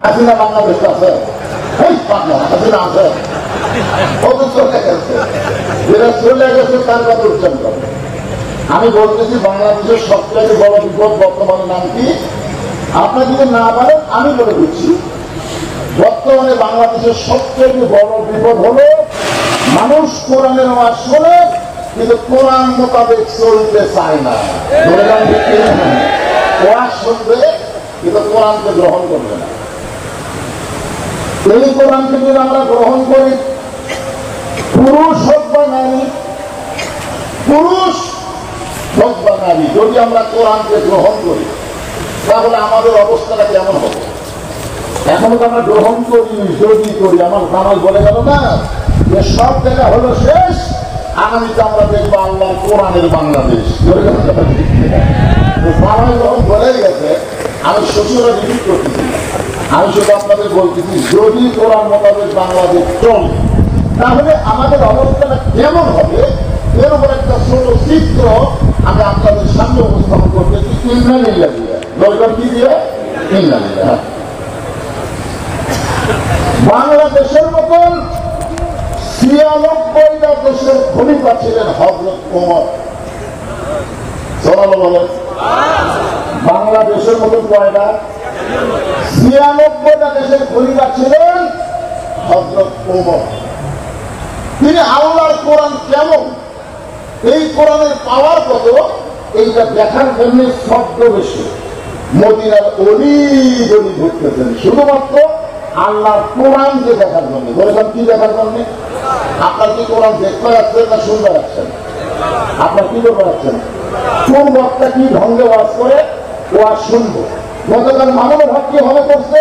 হাসিনা বাংলাদেশে আছে, হাসিনা আছে, চলে গেছে, যেটা চলে গেছে তার কথা উচ্চারণ করে। আমি বলতেছি বাংলাদেশের সবচেয়ে বড় বিপদ বর্তমানে নাম কি? আপনার যদি না পারেন আমি বলে দিচ্ছি, বর্তমানে বাংলাদেশের সবচেয়ে বড় বিপদ হলো মানুষ কোরআনের আওয়াজ শোনে কিন্তু কোরআন মোতাবেক চলতে চায় না। ওয়াজ শুনবে কিন্তু কোরআনকে গ্রহণ করবে না। এই কোরআনকে যদি আমরা গ্রহণ করি, পুরুষ হোক বা নারী, পুরুষ হোক বা নারী, যদি আমরা কোরআনকে গ্রহণ করি তাহলে আমাদের অবস্থাটা কেমন হবে? এখনো তো আমরা গ্রহণ করি, যদি করি, আমার জামাই বলে গেল না যে সব জায়গা হলো শেষ, আগামীতে আমরা দেখবো আল্লাহর কোরআনের বাংলাদেশ। জামাই যখন বলেই গেছে, আমি শ্বশুরা রিপিট করতেছি, আমি শুধু আপনাদের বলতেছি যদি কোরআন মোতাবেক বাংলাদেশ চলে তাহলে আমাদের অবস্থাটা কেমন হবে এর উপর একটা ছোট চিত্র আমি আপনাদের সামনে উপস্থাপন করতেছি। ইন্নালিল্লাহ দিয়ে দরকার কি দিয়ে? ইন্নালিল্লাহ। বাংলাদেশের মতন ৯৬টা দেশের খলিফা ছিলেন হযরত ওমর। সুবহানাল্লাহ বলেন। বাংলাদেশের মতন কয়টা? ৯৬টা দেশের খলিফা ছিলেন হযরত ওমর। তিনি আল্লাহর কোরআন কেমন, এই কোরআনের পাওয়ার কত, এইটা দেখার জন্য শব্দ বেশি মদিনার অলি গলি ঘুরতেছেন শুধুমাত্র আল্লাহর কোরআনকে দেখার জন্য। বলেছেন কি দেখার জন্য? আপনার কি কোরআন দেখতে যাচ্ছেন না শুনতে যাচ্ছেন? আপনার কি করতে যাচ্ছেন? কোন বক্তা কি ঢঙ্গে ওয়াজ করে ওয়াজ শুনবো। গতকাল মানব ভাব কিভাবে করছে,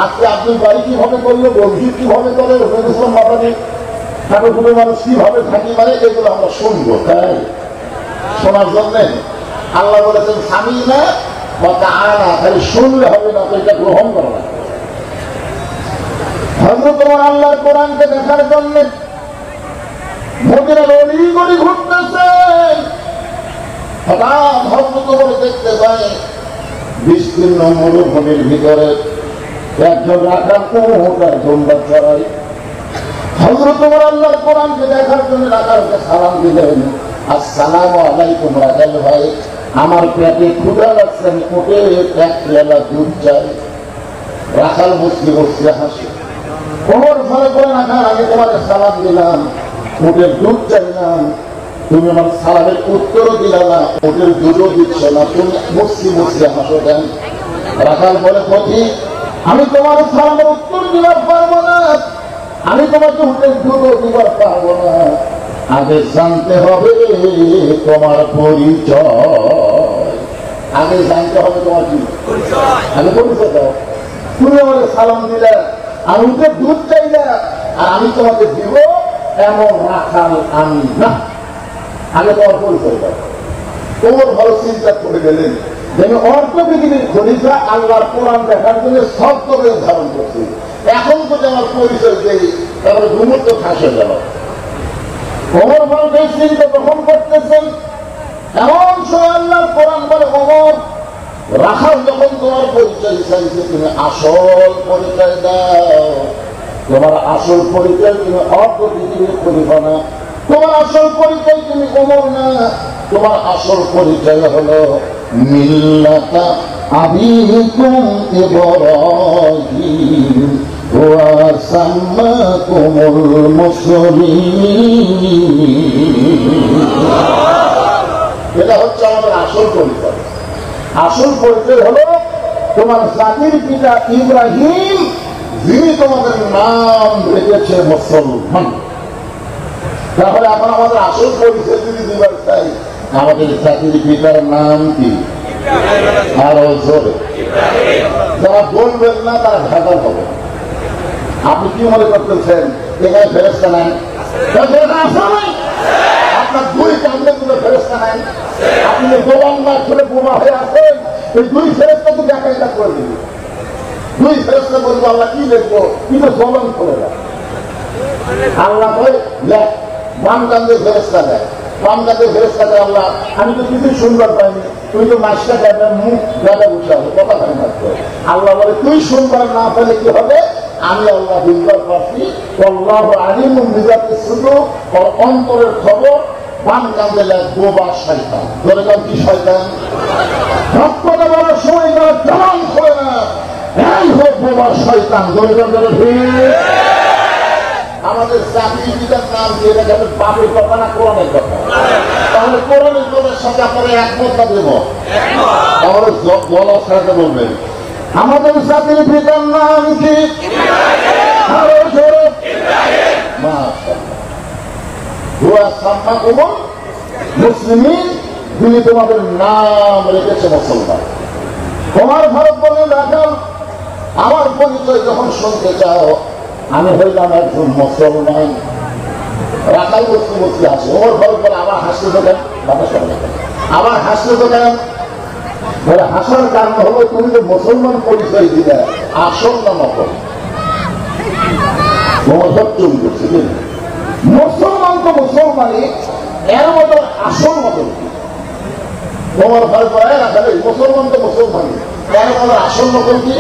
আজকে আব্দুল বাড়ি কিভাবে করলো, বন্ধু কিভাবে করে, রফিকুল মাদানী ঠাকুর কোনো মানুষ কিভাবে থাকি মানে এগুলো আমরা শুনবো। তাই শোনার জন্য আল্লাহ বলেছেন স্বামী না বা আনা, খালি শুনলে হবে না, তো এটা গ্রহণ করা না। হযরত ওমর আল্লাহর কোরআনকে দেখার জন্য মদিনার অলিগলি ঘুরতেছেন। হঠাৎ হযরত ওমর দেখতে পায় বিস্তীর্ণ মরুভূমির ভিতরে একজন রাখাল উট দুম্বা চড়াই। হযরত ওমর আল্লাহর কোরআনকে দেখার জন্য রাখালকে সালাম দিলেন, আসসালামু আলাইকুম রাখাল ভাই, আমার পেটে ক্ষুধা লাগছে, আমি উঠে এক পেয়ালা দুধ চাই। রাখাল বসে বসে হাসে। ওমর ফলে করে রাখাল, আমি তোমার সালাম দিলাম, উটের দুধ চাইলাম, তুমি আমার সালামের উত্তরও দিলা না, উটের দুধও দিচ্ছ না, তুমি বসে বসে হাসো কেন? রাখাল বলে পথি, আমি তোমার সালামের উত্তর দিবার পারবো না, আমি তোমাকে উটের দুধও দিবার পারবো না, আগে জানতে হবে তোমার পরিচয়। আগে জানতে হবে তোমার কি আগে পরিচয় দাও। তুমি আমার সালাম দিলে, আমি উটের দুধ চাইলে, আর আমি তোমাকে দিব এমন রাখাল আমি না, আগে তোমার পরিচয় দাও। তোমার ভালো চিন্তা করে গেলেন যেন অর্থ পৃথিবীর খলিফা আল্লাহর কোরআন দেখার জন্য শব্দ ধারণ করছে, এখন তো আমার পরিচয় দেই, তারপরে ঘুমুর তো ফাঁসে গেল। ওমর ভালো চিন্তা গ্রহণ করতেছেন, এমন সময় আল্লাহর কোরআন বলে ওমর, রাখাল যখন তোমার পরিচয় চাইছে তুমি আসল পরিচয় দাও। তোমার আসল পরিচয় তুমি অর্থ পৃথিবীর খলিফা না, তোমার আসল পরিচয় তুমি ওমর না, তোমার আসল পরিচয় হলো মিল্লাতা আবিকুম ইব্রাহিম ওয়া সাম্মাকুমুল মুসলিমিন। এটা হচ্ছে আমাদের আসল পরিচয়। আসল পরিচয় হলো তোমার জাতির পিতা ইব্রাহিম, যিনি তোমাদের নাম রেখেছে মুসলমান। তাহলে এখন আমাদের আসল পরিচয় যদি দিবার চাই, আমাদের জাতির পিতার নাম কি? আরো জোরে যারা বলবেন না তারা ভেজাল হবে। আপনি কি মনে করতেছেন এখানে ফেরেশতা নাই? আপনার দুই কান্দে গুলো ফেরেশতা নাই? আপনি গোলাম না করে বোমা হয়ে আছেন, এই দুই ফেরেশতা তো দেখা এটা করে দিবি। দুই ফেরেশতা বলবো আল্লাহ কি দেখবো, কিন্তু জবান খুলে দেয়। আল্লাহ বাম কান্দে ফেরেশতা দেয়, বাম কাঁধে ফেরেশতাকে আল্লাহ আমি তো কিছু শুনবার পাইনি, তুই তো মাসটা গাঁদা মুখ গাঁদা বসে হবে, কথা হয় মাত্র। আল্লাহ বলে তুই শুনবার না পেলে কি হবে, আমি আল্লাহ বুঝবার পারছি। আল্লাহ আলিমুন বিযাতি সুদূর, ওর অন্তরের খবর বাম কাঁধে লেখ বোবা শয়তান। ধরে কান কি শয়তান? রক্তটা বলার সময় তারা জবান করে না, এই হোক বোবা শয়তান। ধরে কান ঠিক। আমাদের জাতির পিতার নাম দিয়ে এটা যাবে বাপের কথা না কোরআনের কথা? তাহলে কোরআনের কথার সাথে আপনারা একমত না দেব? তাহলে বলার সাথে বলবেন আমাদের জাতির পিতার নাম কি? মুসলিমিন, তিনি তোমাদের নাম রেখেছে মুসলমান। তোমার ভারত বলে রাখাল, আমার পরিচয় যখন শুনতে চাও, আমি হইলাম একজন মুসলমান। রাখাল বস্তু বস্তু আছে, ওর ভারত বলে আবার হাসতে দেবেন, আবার হাসতে দেবেন। বলে হাসার কারণ হলো তুমি যে মুসলমান পরিচয় দিলে, আসল না নকল? মুসলমান তো মুসলমানই, এর মতো আসল মতো তোমার ভাই বলে রাখালে মুসলমান তো মুসলমানই, এর মতো আসল নকল কি?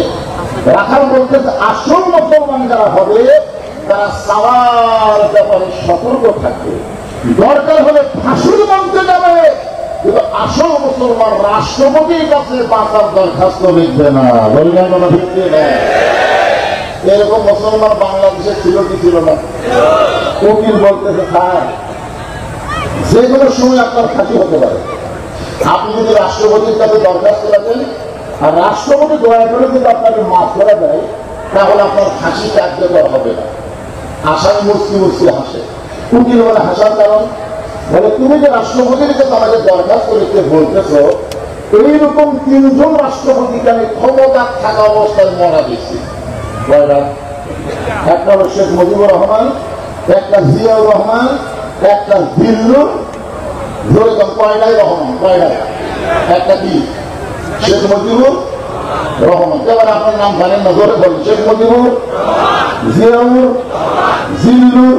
রাখাল বলতে আসল মুসলমান যারা হবে তারা সাওয়ার ব্যাপারে সতর্ক থাকবে, দরকার হলে ফাঁসির মঞ্চে যাবে, কিন্তু আসল মুসলমান রাষ্ট্রপতির কাছে বাঁচার দরখাস্ত লিখবে না। বলবেন কোনো ভিত্তি নেই। এরকম মুসলমান বাংলাদেশে ছিল কি ছিল না? উকিল বলতেছে স্যার যে কোনো সময় আপনার ফাঁসি হতে পারে, আপনি যদি রাষ্ট্রপতির কাছে দরখাস্ত রাখেন আর রাষ্ট্রপতি দয়া করে যদি আপনাকে মাফ করে দেয়, তাহলে আপনার ফাঁসি কার্যকর হবে না। আসামি মুসকি মুসকি হাসে। উকিল বলে হাসার কারণ? বলে তুমি যে রাষ্ট্রপতির কাছে আমাকে দরখাস্ত লিখতে বলতেছ, এইরকম তিনজন রাষ্ট্রপতিকে আমি ক্ষমতা থাকা অবস্থায় মারা দিচ্ছি। একটা হলো শেখ মুজিবুর রহমান, একটা জিয়াউর রহমান, একটা দিল্লুর কয়টাই রহমান, কয়টাই একটা কি শেখ মুজিবুর রহমান। এবার আপনার নাম জানেন না, ধরে বলেন শেখ মুজিবুর, জিয়াউর, জিল্লুর।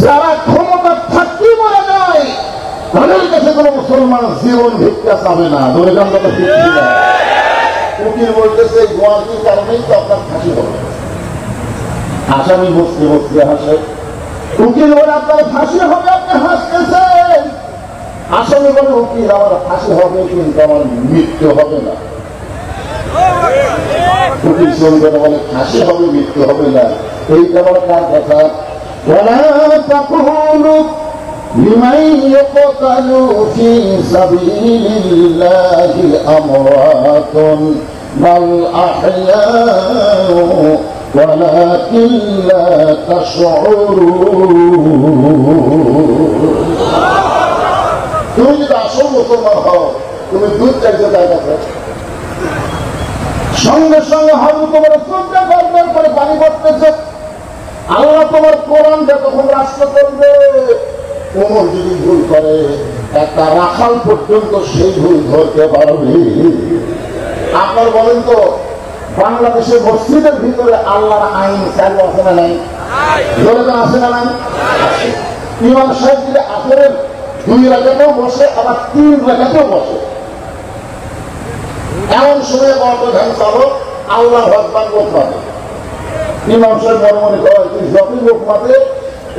যারা ক্ষমতা থাকতে মারা যায় তাদের কাছে কোনো মুসলমান জীবন ভিক্ষা চাবে না। ধরে যান কথা ঠিক ছিল। উকিল বলতেছে গোয়ালটির কারণেই তো আপনার ফাঁসি হবে। আসামি বসতে বসতে হাসে। উকিল বলে আপনার ফাঁসি হবে, আপনি হাসতেছেন। আসামি বলে উকিল আমার ফাঁসি হবে কিন্তু আমার মৃত্যু হবে না। উকিল শুনবে বলে ফাঁসি হবে মৃত্যু হবে না, এইটা বড় কার কথা? ولا تقولوا لمن يقتل في سبيل الله أموات بل أحياء ولكن لا تشعرون। তুমি যদি আসল মুসলমান হও, তুমি দুধ চাইতে তার কাছে সঙ্গে সঙ্গে হয়তো তোমার চোখটা গর্বের করে পানি পড়তেছে। আল্লাহ তোমার কোরআন যতক্ষণ রাষ্ট্র করবে, ওমর যদি ভুল করে একটা রাখাল পর্যন্ত সেই ভুল ধরতে পারবে। আপনার বলেন তো বাংলাদেশের মসজিদের ভিতরে আল্লাহর আইন চালু আছে না নাই? ধরে আছে না নাই? ইমাম সাহেব যদি আসরের 2 রাকাতেও বসে, আবার 3 রাকাতেও বসে। এমন সময় বর্তমান চালক আল্লাহ ভগবান লোক পাবে। ইমাম সাহেব মনে মনে করে তুই যতই লোক পাবে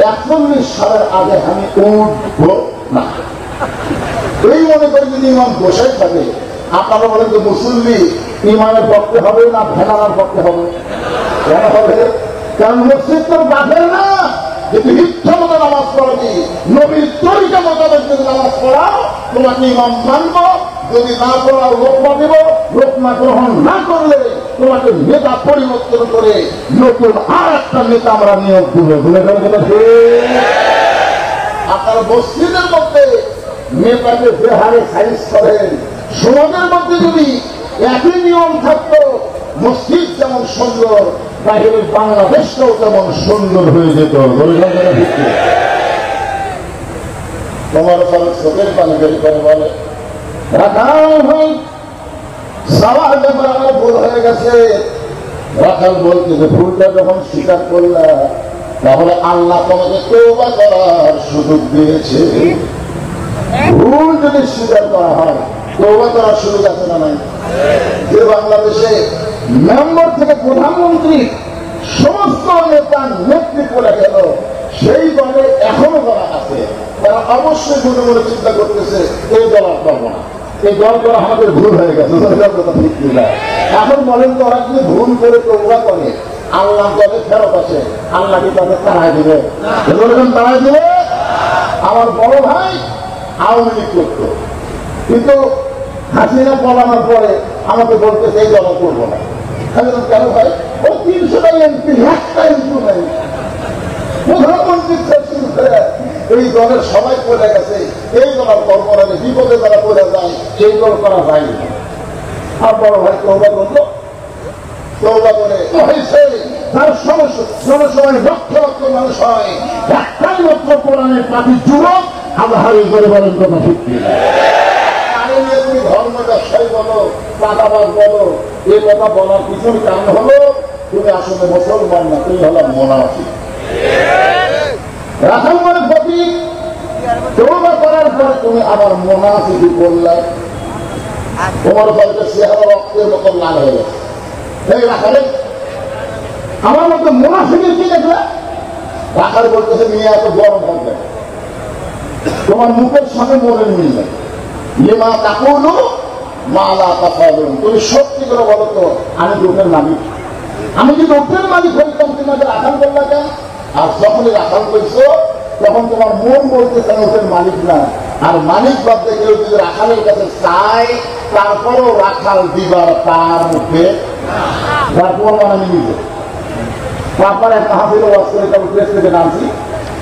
41 সালের আগে আমি উঠবো না, এই মনে করে যদি ইমাম বসে থাকে, আপনারা বলেন যে মুসল্লি ইমামের পক্ষে হবে না ভেড়ার পক্ষে হবে? কেন হবে? কারণ মসজিদ তোর বাঁধের না, যদি ইচ্ছা মতো নামাজ পড়াবি, নবীর তরিকা মোতাবেক যদি নামাজ পড়াও তোমাকে ইমাম মানব, যদি না পড়াও লোকমা দেব, লোকমা গ্রহণ না করলে তোমাকে নেতা পরিবর্তন করে নতুন আর একটা নেতা আমরা নিয়োগ দিব। আপনারা মসজিদের মধ্যে নেতাকে যে হারে সাইজ করেন, সমাজের মধ্যে যদি একই নিয়ম থাকতো, মসজিদ যেমন সুন্দর, বাহিরের বাংলাদেশটাও তেমন সুন্দর হয়ে যেত। তোমার চোখের পানি বের করে বলে রাখাল ভাই সবার ব্যাপারে আমার ভুল হয়ে গেছে। রাখাল বলতে যে ভুলটা যখন স্বীকার করলা, তাহলে আল্লাহ তোমাকে তওবা করার সুযোগ দিয়েছে। ভুল যদি স্বীকার করা হয় তওবা করার সুযোগ আছে না নাই? যে বাংলাদেশে মেম্বার থেকে প্রধানমন্ত্রী সমস্ত নেতার নেতৃত্ব গেল, সেই দলে এখনো যারা আছে তারা অবশ্যই মনে মনে চিন্তা করতেছে এই দল আর পাবো না, এই দল করা আমাদের ভুল হয়ে গেছে। এখন বলেন তো, ওরা যদি ভুল করে তওবা করে আল্লাহ দলে ফেরত আসে, আল্লাহ কি তাদের তাড়াই দিবে? তাড়াই দিবে? আমার বড় ভাই আওয়ামী লীগ করত, কিন্তু হাসিনা পলানোর পরে আমাকে বলতেছে এই দল করবো না। কেন ভাই? ও 300টা এমপি, একটা এমপি নাই, প্রধানমন্ত্রী এই দলের সবাই পড়ে গেছে, এই দল দল করা নেই, বিপদে যারা পড়ে যায় সেই দল করা যায় না। আর বড় ভাই তওবা করলো, তওবা করে তার সময় লক্ষ লক্ষ মানুষ হয়, একটাই মাত্র কোরআনের পাখি যুবক আবহাওয়ারি করে বলেন কথা ঠিক কিনা? তুমি ধর্ম ব্যবসায়ী বলো, চাঁদাবাজ বলো, এই কথা বলার পিছনে কারণ হলো তুমি আসলে মুসলমান না, তুমি হলো মুনাফিক। রাখাল মানে প্রতীক, তওবা করার পরে তুমি আবার মুনাফিকি করলে, তোমার হয়তো চেহারা রক্তের মতো লাল হয়ে গেছে। এই রাখালে আমার মতো মুনাফিকের কি দেখলে? রাখাল বলতেছে নিয়ে এত গরম হবে, তোমার মুখের সামনে মনের মিলবে, লিমা তাকুলু মা লা তাফালুন। তুমি সত্যি করে বলো তো, আমি লোকের মালিক, আমি যদি লোকের মালিক হইতাম তোমাদের রাখাল বললা কেন? আর যখনই রাখাল বলছো তখন তোমার মন বলতেছে লোকের মালিক না, আর মালিক বাদে কেউ যদি রাখালের কাছে চায় তারপরও রাখাল দিবার তার মুখে তারপর মানে নিজে। তারপর একটা হাফিল ওয়াজ করে তখন প্রেস থেকে নামছি,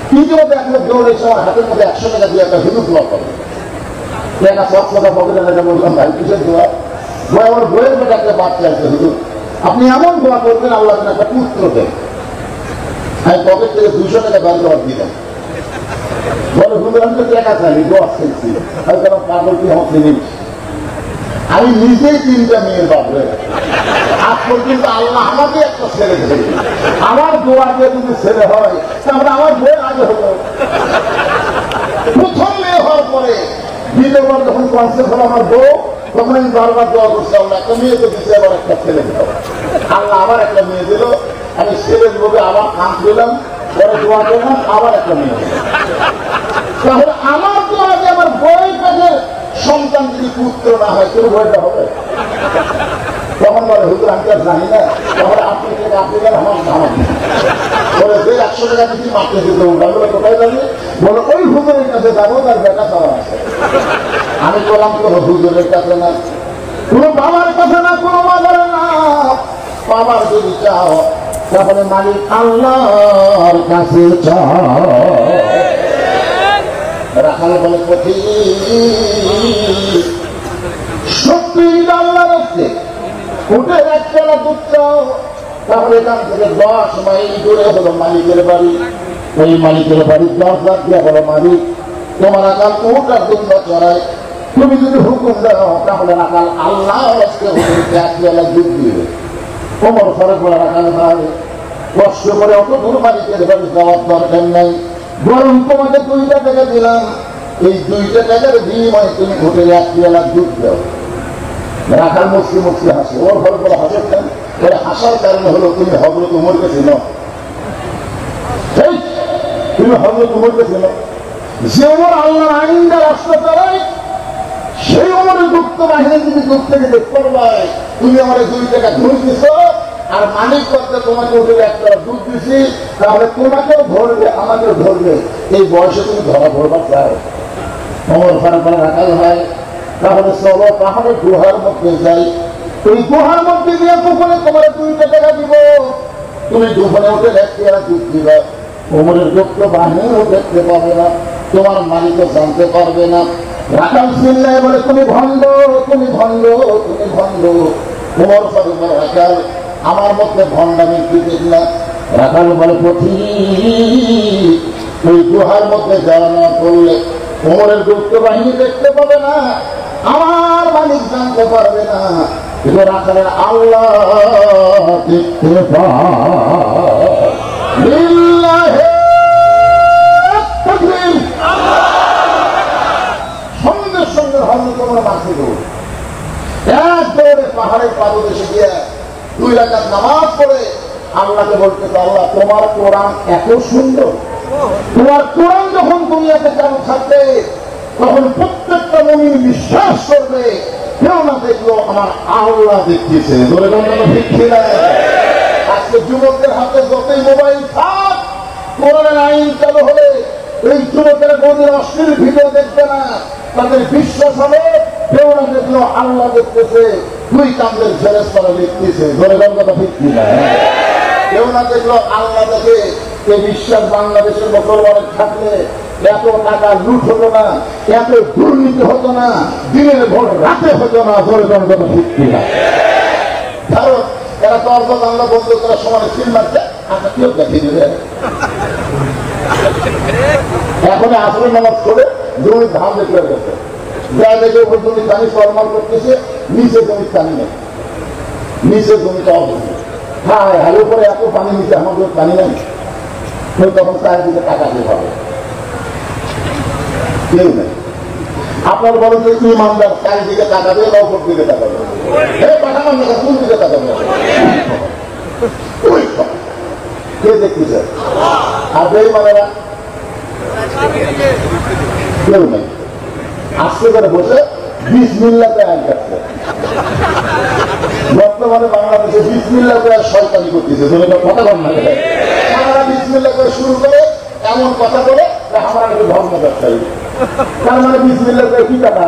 তৃতীয়ত একটা দৌড় এসে আমার হাতের মধ্যে 100 টাকা দিয়ে একটা হিন্দু দোয়া করে, একটা 100 টাকা পকেটে টাকা বললাম ভাই কিসের দোয়া? ভাই আমার বইয়ের মধ্যে একটা বাচ্চা আছে, হুজুর আপনি এমন দোয়া করবেন আল্লাহ একটা পুত্র দেন। আমি পকেট থেকে 200 টাকা বার করে দিলাম, বলে হুজুর আমি তো টাকা চাইনি, দোয়া চাইছি। আমি কেন পাগল কি হচ্ছে নেই? আমি নিজেই 3টা মেয়ের বাপরে, আজ পর্যন্ত আল্লাহ আমাকে একটা ছেলে দেবে, আমার দোয়া দিয়ে যদি ছেলে হয় তাহলে আমার বই আগে হলো। প্রথম মেয়ে হওয়ার পরে দ্বিতীয়বার যখন কনসেপ্ট হলো আমার বউ, তখন আমি বারবার দোয়া করছি আল্লাহ একটা মেয়ে তো দিচ্ছে, আবার একটা ছেলে দিল। আল্লাহ আবার একটা মেয়ে দিল, আমি ছেলের লোভে আবার কান দিলাম, পরে দোয়া করলাম আবার একটা মেয়ে দিল। তাহলে আমার দোয়া যে আমার বই কাছে সন্তান যদি পুত্র না হয় তোর বইটা হবে? তখন বলে হুজুর আমি আর জানি না, তাহলে আপনি থেকে আপনি গেলে আমার জানা বলে যে 100 টাকা দিচ্ছি মাপতে দিতে বলে কোথায় যাবে? বলে ওই হুজুরের কাছে যাবো, তার বেটা চাওয়া আছে। আমি বললাম কোনো হুজুরের কাছে না, কোনো বাবার কাছে না, কোনো বাবার না, বাবার যদি চাও তাহলে মালিক আল্লাহর কাছে চাও। রাখাল বলে পথি সত্যি আল্লাহ রাখছে, উঠে 1 বেলা দুধ চাও, তাহলে এখান থেকে 10 মাইল দূরে হলো মালিকের বাড়ি, ওই মালিকের বাড়ি 10 লাখ দিয়ে হলো মালিক। তোমার আকাল উঠার জন্য চড়ায়, তুমি যদি হুকুম দাও তাহলে রাখাল আল্লাহ রাখতে 1 বেলা দুধ দিবে। তোমার ফরক বলে রাখাল ভাই কষ্ট করে অত দূর মালিকের বাড়ি যাওয়ার দরকার নাই, বরং তোমাকে 2টা টাকা দিলাম, এই 2টা টাকার বিনিময়ে তুমি হোটেলে 1 বেলা দুধ দাও। রাখাল মুসলিম মুসলিম হাসে, ওর ঘর বলে হাসার কেন? বলে হাসার কারণে হলো তুমি হযরত উমরকে চেনো, তুমি হযরত উমরকে চেনো, যে ওমর আল্লাহর আইনটা রাষ্ট্র চালায়, সেই ওমরের গুপ্ত বাহিনী তুমি দূর থেকে দেখতে পারবে। তুমি আমার 2 টাকা ঘুষ দিছ, আর মালিক করতে তোমাকে উঠে 1 বেলা দুধ দিছি, তাহলে তোমাকেও ধরবে আমাকেও ধরবে, এই বয়সে তুমি ধরা পড়বার চাও? ওমর ফারুক রাখাল হয়, তাহলে চলো পাহাড়ের গুহার মধ্যে যাই, ওই গুহার মধ্যে দিয়ে পুকুরে তোমার 2টা টাকা দিব, তুমি দুপুরে উঠে 1 পেয়ালা দুধ দিবা। ওমরের গুপ্ত বাহিনীও দেখতে পাবে না, তোমার মালিকও জানতে পারবে না। রাখাল চিল্লায় বলে তুমি ভণ্ড, তুমি ভণ্ড, তুমি ভণ্ড। ওমর ফারুক রাখাল আমার মধ্যে ভণ্ডামি কি দেখলা? রাখাল বলে পথি ওই গুহার মধ্যে যাওয়া না করলে ওমরের গুপ্ত বাহিনী দেখতে পাবে না, আমার মালিক জানতে পারবে না, কিন্তু রাখালের আল্লাহ দেখতে পায়। আছে দৌড়, এক দৌড়ে পাহাড়ের পাদদেশে গিয়ে 2 রাকাত নামাজ পড়ে আল্লাহকে বলতে, আল্লাহ তোমার কোরআন এত সুন্দর, তোমার কোরআন যখন দুনিয়াতে চালু থাকবে তখন প্রত্যেকটা মুমিন বিশ্বাস করবে কেউ না দেখলো আমার আল্লাহ দেখতেছে। ধরে ঠিক না? আজকে যুবকদের হাতে যতই মোবাইল থাক, কোরআনের আইন চালু হলে এই যুবকেরা কোনদিন অশ্লীল ভিডিও দেখবে না, তাদের বিশ্বাস হবে কেউ না দেখলো আল্লাহ দেখতেছে, 2 কান্দের ফেরেশতারা দেখতেছে। ধরে কথা ঠিক না? কেউ না দেখলো আল্লাহ দেখে। এই বিশ্বাস বাংলাদেশের মুসলমানের থাকলে এত টাকা লুট হতো না, এত দুর্নীতি হতো না, দিনের ভোর রাতে হতো না। ধরে কথা ঠিক না? কারণ এরা দরজা জানলা বন্ধ করার সময় সিনেমার আমরা কেউ দেখে দেবে। এখন আসলে নামাজ করে জমি ধান দেখে গেছে, যা দেখে উপর জমি পানি সরমাল করতেছে, নিচে জমি পানি নেই, নিচে জমিটা অবস্থা। হ্যাঁ হাল উপরে এত পানি নিচে, আমাদের পানি নেই, তখন চারিদিকে টাকা দিয়ে হবে, কেউ নেই। আপনার বলেন যে ইমানদার চারিদিকে টাকা দিয়ে না উপর দিকে টাকা দেবে, পাঠানোর না কোন দিকে টাকা দেবে, কে দেখতেছে? আর বেঈমানেরা কেউ নেই, আজকে করে বসে বিসমিল্লাহতে আইন কাটছে। বর্তমানে বাংলাদেশে বিসমিল্লাহ করে শয়তানি করতেছে। কথা বল না, তারা বিসমিল্লাহ করে শুরু করে এমন কথা বলে আমরা একটু ধর্ম ব্যবসায়ী। তার মানে বিসমিল্লাহ করে কি কাটা?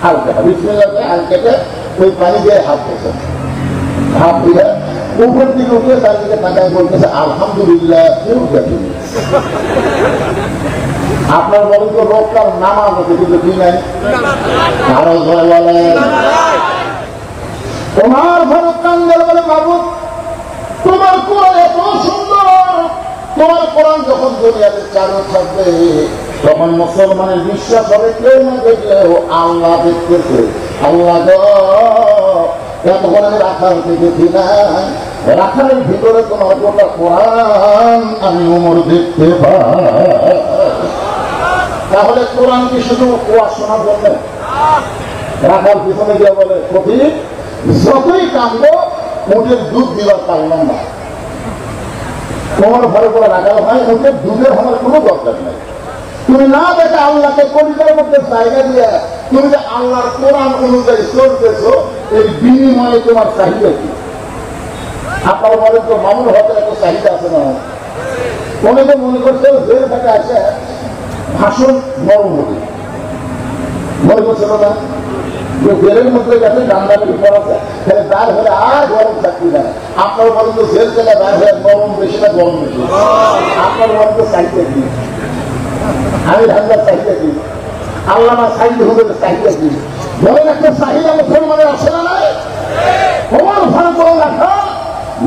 হাল কাটা। বিসমিল্লাহ করে হাল কেটে ওই পানি দিয়ে হাত দিয়েছে, হাত দিয়ে উপর দিকে উঠে চারদিকে তাকায় বলতেছে আলহামদুলিল্লাহ, কেউ দেখেনি। আপনার বলেন তো লোকটার নামাজ আছে কিন্তু কি নাই? আরো ধরে বলেন তোমার ফারুক কান্দের বলে, মাহবুব তোমার কোরআন এত সুন্দর, তোমার কোরআন যখন দুনিয়াতে চালু থাকবে তখন মুসলমানের বিশ্বাস হবে কেউ না দেখলেও আল্লাহ দেখতেছে। আল্লাহ এতক্ষণে রাখাল দেখেছি না, রাখালের ভিতরে তোমার গোটা কোরআন আমি ওমর দেখতে পাই। তাহলে কোরআন কি শুধু ওয়াজ শোনার জন্য? রাখাল পিছনে গিয়ে বলে, কবি যতই কান্দ উটের দুধ দিবার পারলাম না। তোমার ঘরে করে রাখাল ভাই, উটের দুধের হওয়ার কোনো দরকার নেই। তুমি না দেখে আল্লাহকে কলিজার মধ্যে জায়গা দিয়ে তুমি যে আল্লাহর কোরআন অনুযায়ী চলতেছো, এর বিনিময়ে তোমার চাহিদা কি? আপনারা বলেন তো মামুন হয়তো এত চাহিদা আছে না? অনেকে মনে করছে জেল থেকে আসে ভাষণ নরম হবে, মনে করছিল না যে জেলের মধ্যে গেছে ডান্ডাটি পড়াছে, তাহলে তার হলে আর গরম থাকবে না। আপনার বলেন তো জেল থেকে বার হয়ে নরম বেশি না গরম বেশি? আপনার বলেন তো চাহিদা কি? আমি ধান্দার চাহিদা কি? আল্লাহ চাহিদা হবে চাহিদা কি? বলেন একটা চাহিদা মুসলমানের আছে না নাই? তোমার ভালো করে রাখা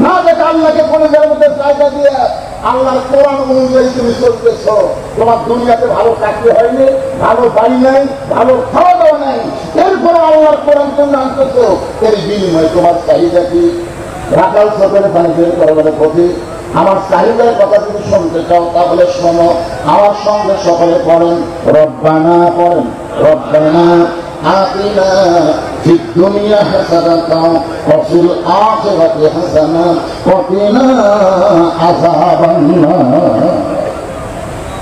না দেখে আল্লাহকে কলিজার মধ্যে জায়গা দিয়ে আল্লাহর কোরআন অনুযায়ী তুমি চলতেছ। তোমার দুনিয়াতে ভালো চাকরি হয়নি, ভালো বাড়ি নাই, ভালো খাওয়া দাওয়া নাই, এরপরে আল্লাহর কোরআন তুমি আনতেছ, এর বিনিময়ে তোমার চাহিদা কি? রাখাল সকালে পানি বের করা বলে, কবি আমার চাহিদার কথা তুমি শুনতে চাও তাহলে শোনো, আমার সঙ্গে সকলে পড়েন রব্বানা, পড়েন রব্বানা আতিনা ফিদ দুনিয়া হাসানাতাও ওয়া ফিল আখিরাতি হাসানাতাও ওয়া কিনা আযাবান্নার।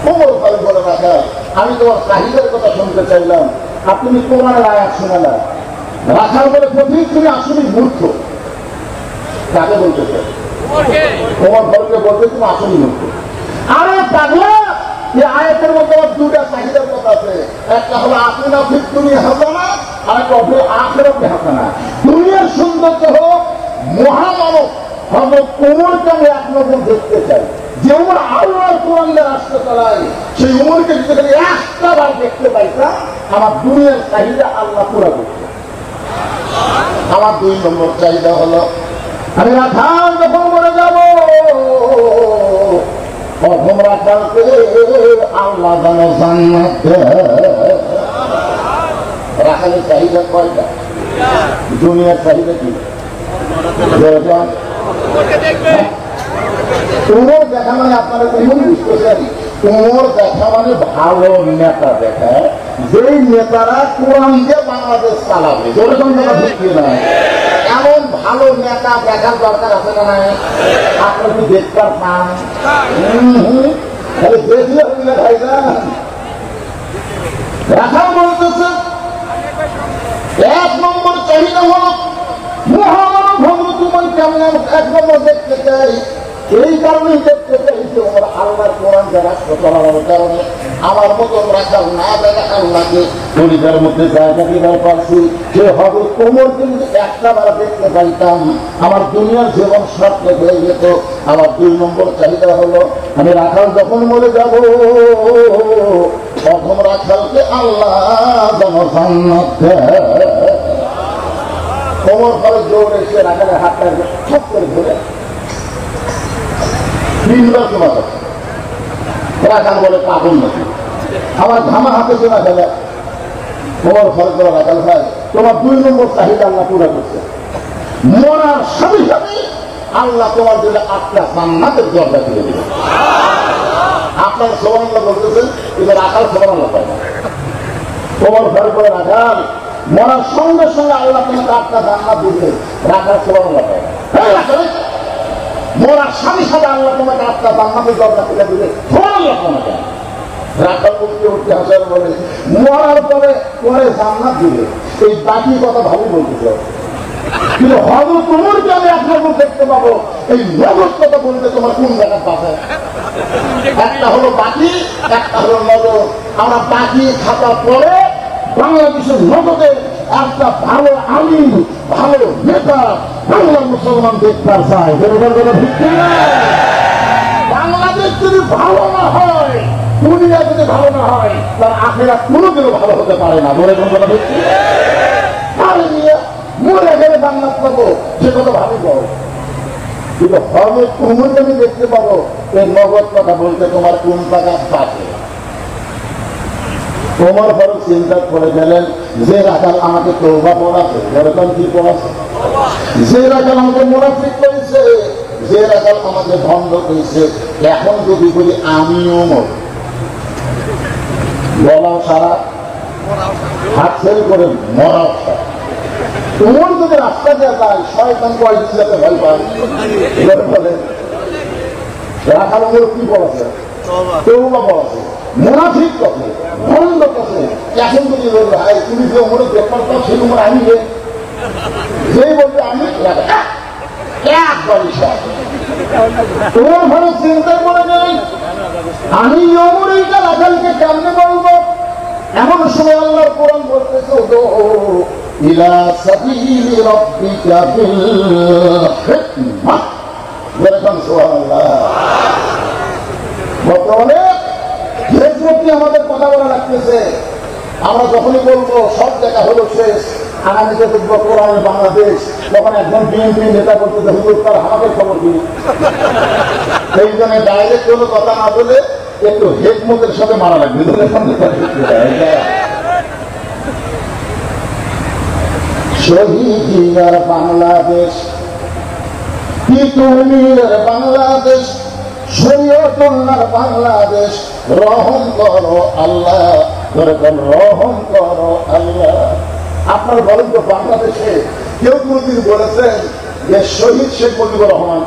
ওমর ফারুক বলে, রাখা আমি তোমার চাহিদার কথা শুনতে চাইলাম, আপনি কোরআনের আয়াত শোনালেন। রাখাল বলে, প্রতি তুমি আসলে মূর্খ। কাকে বলতেছে? ওমর ফারুককে বলতে তুমি আসলে মূর্খ। আরে পাগলা, এই আয়াতের মধ্যে আমার 2টা চাহিদার কথা আছে। একটা হলো আতিনা ফিদ দুনিয়া হাসানা, আর একটা হলো আখিরাতে হাসানা। দুনিয়ার সৌন্দর্য হোক, মহামানব হযরত ওমরকে আমি এক নজর দেখতে চাই। যে ওমর আল্লাহর কোরআন দিয়ে রাষ্ট্র চালায়, সেই ওমরকে যদি একটা বার দেখতে পাইতাম, আমার দুনিয়ার চাহিদা আল্লাহ পুরা করত। আমার 2 নম্বর চাহিদা হলো আমি রাখাল যখন মরে যাব, প্রথম রাখালকে আল্লাহ যেন জান্নাত দেয়। রাখালের চাহিদা কয়টা? দুনিয়ার চাহিদা কি? উমর দেখা মানে আপনারা উমর বুঝতেছেন, উমর দেখা মানে ভালো নেতা দেখা, যেই নেতারা কোরআন দিয়ে বাংলাদেশ চালাবে, এমন ভালো নেতা দেখার দরকার আছে না? নাই আপনার কি দেখতে পান? দেখলে হইলে ভাই না রাখা বলতেছে 1 নম্বর চাহিদা হলো মহামানব ভগ্ন। তোমার কেমন 1 নম্বর দেখতে চাই, এই কারণেই দেখতে চাই যে আমরা আল্লাহর কোরআন রাষ্ট্র চালানোর কারণে আমার মতন রাখাল না দেখা আল্লাহকে পরিবারের মধ্যে জায়গা দিবার পারছি। সে হবে কোমর কিন্তু একটা বার দেখতে পাইতাম, আমার দুনিয়ার জীবন স্বপ্ন হয়ে যেত। আমার 2 নম্বর চাহিদা হলো আমি রাখাল যখন মরে যাব, প্রথম রাখালকে আল্লাহ যেন জান্নাত দেয়। কোমর করে জোরে এসে রাখালের হাতটা সব করে ধরে রাখাল বলে পাগল নাকি, আমার ঘামা হাতে শোনা ফেলে। তোমার ফল করে রাখাল ভাই, তোমার 2 নম্বর চাহিদা আল্লাহ পুরা করছে। মরার সাথে সাথে আল্লাহ তোমার জন্য 8টা জান্নাতের দরজা খুলে দিবে। আপনার সুবহানাল্লাহ বলতেছেন, কিন্তু রাখাল সুবহানাল্লাহ পায় না। তোমার ফল করে রাখাল মরার সঙ্গে সঙ্গে আল্লাহ তোমাকে 8টা জান্নাত দিবে, রাখাল সুবহানাল্লাহ পায় না। মরার সাথে সাথে আল্লাহ তোমাকে 8টা জান্নাতের দরজা খুলে দিবে, সুবহানাল্লাহ তোমাকে। রাখাল উঠতে উঠতে হাজার বলে মরার পরে পরে জান্নাত দিবে, এই বাকি কথা ভালো বলতেছে। কিন্তু হজরত ওমরকে আমি আপনার দেখতে পাবো, এই নগদ কথা বলতে তোমার কোন জায়গার পাশে? একটা হলো বাকি, একটা হলো নগদ। আমরা বাকি খাতা পরে বাংলাদেশের নগদের একটা ভালো আলিম, ভালো নেতা বাংলার মুসলমান দেখতে চায়। বাংলাদেশ যদি ভালো না হয়, দুনিয়া যদি ভালো না হয়, তার আখেরাত কোনোদিনও ভালো হতে পারে না। বলে কোন কথা দেখছি মরে গেলে জান্নাত পাবো, সে কথা ভাবি বল। কিন্তু হযরত ওমরকে আমি দেখতে পাবো এই নগদ কথা বলতে তোমার কোন জায়গার পাশে। ওমর ফারুক চিন্তা করে গেলেন, যে রাখাল আমাকে তওবা পড়াছে, এরকম কি পড়াছে? যে রাখাল আমাকে মুনাফিক করেছে, যে রাখাল আমাকে ভণ্ড করেছে, এখন যদি বলি আমি ওমর, বলাও সারা হাত ছেড়ে করে মরাও সারা। ওমর যদি রাস্তা দিয়ে যায়, শয়তান কয়েকদিন যাতে ভয় পায়। রাখাল ওমর কি পড়াছে? তওবা পড়াছে, মুনাফিক কথা, ভণ্ড কথা। এখন যদি বলবে ভাই তুমি যে ওমরে ব্যাপার পাও, সেই ওমর আমি যেই বলবে আমি একবারই সব। তোমার ভালো চিন্তা করে নেই, আমি ওমর এইটা রাখালকে কেমনে বলবো? এমন সময় আল্লাহর কোরআন বলতেছে, ইলা সাবিলি রাব্বিকা বিল হিকমাহ। বলেন সুবহানাল্লাহ। বর্তমানে ফেসবুকে আমাদের কথা বলা লাগতেছে, আমরা যখনই বলবো সব দেখা হলো শেষ, আগামীতে দেখবো কোরআনের বাংলাদেশ, তখন একজন বিএনপি নেতা বলতেছে হুজুর তার আমাদের খবর দিন। সেই জন্য ডাইরেক্ট কোনো কথা না বলে একটু হেকমতের সাথে মারা লাগবে। শহীদের বাংলাদেশ, তিতুমিরের বাংলাদেশ, শরীয়তুল্লাহর বাংলাদেশ, রহম করো আল্লাহ, রহম করো আল্লাহ। আপনার বলেন তো বাংলাদেশে কেউ কোনদিন বলেছেন যে শহীদ শেখ মুজিবুর রহমান?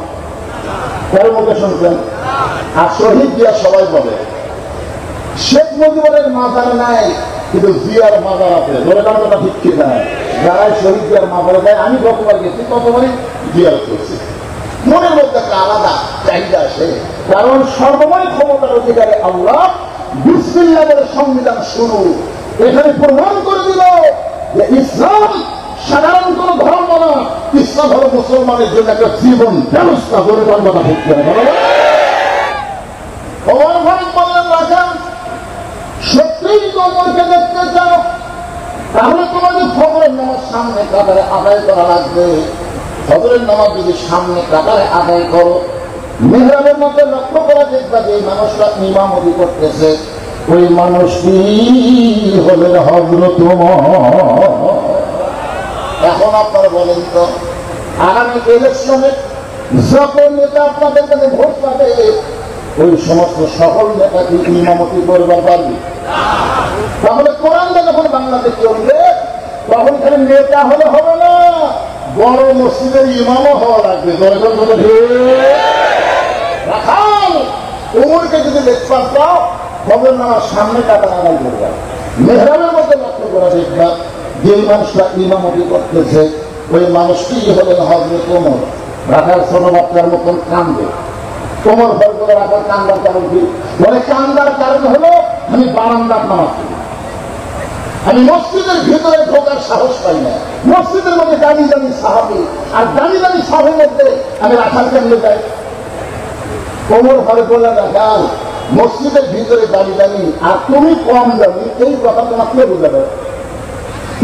কার মুখে শুনছেন? আর শহীদ দিয়া সবাই বলে। শেখ মুজিবুরের মাজার নাই, কিন্তু জিয়ার মাজার আছে। ধরে কারণ কথা ঠিক কি না? যারাই শহীদ জিয়ার মাজারে যায়, আমি কতবার গেছি, কতবারই জিয়ার করছি। মনের মধ্যে একটা আলাদা চাহিদা আসে, কারণ সর্বময় ক্ষমতার অধিকারে আল্লাহ। বিসমিল্লাহ বলে সংবিধান শুরু, এখানে প্রমাণ করে দিল যে ইসলাম সাধারণ কোন ধর্ম না, ইসলাম হলো মুসলমানের জন্য একটা জীবন ব্যবস্থা। করে কথা বলতে বললেন রাখাল, সত্যিই তোমাকে দেখতে চাও, তাহলে তোমাদের ফজরের নামাজ সামনে কাতারে আদায় করা লাগবে। ফজরের নামাজ যদি সামনে কাতারে আদায় করো, মেহরাবের মধ্যে লক্ষ্য করে দেখবা যে এই মানুষরা ইমামতি করতেছে, ওই মানুষটি হলেন হযরত ওমর। এখন আপনারা বলেন তো, আগামী ইলেকশনে যত নেতা আপনাদের কাছে ভোট পাবে, ওই সমস্ত সকল নেতাকে ইমামতি করবার পারবি? তাহলে কোরআনটা যখন বাংলাদেশ চলবে তখন খালি নেতা হলে হবে না, বড় মসজিদের ইমামও হওয়া লাগবে। রাখাল উমরকে যদি দেখবার পাও খবর নামার সামনে কাটা আদায় করবে, মেহরাবের মধ্যে লক্ষ্য করা দেখবা যে মানুষটা ইমামতি করতেছে ওই মানুষটি হলেন হযরত ওমর। রাখাল ছোট বাচ্চার মতন কান্দে। ওমর ভয় করে রাখাল কান্দার কারণ কি? বলে কান্দার কারণ হলো আমি বারান্দার নামাজ পড়ি, আমি মসজিদের ভিতরে ঢোকার সাহস পাই না। মসজিদের মধ্যে দামি দামি সাহাবী আর দামি দামি সাহাবের মধ্যে আমি রাখাল কেমনে যাই? ওমর ভয় করলে রাখাল মসজিদের ভিতরে দামি দামি আর তুমি কম দামি, এই কথা তোমাকে বোঝাবে।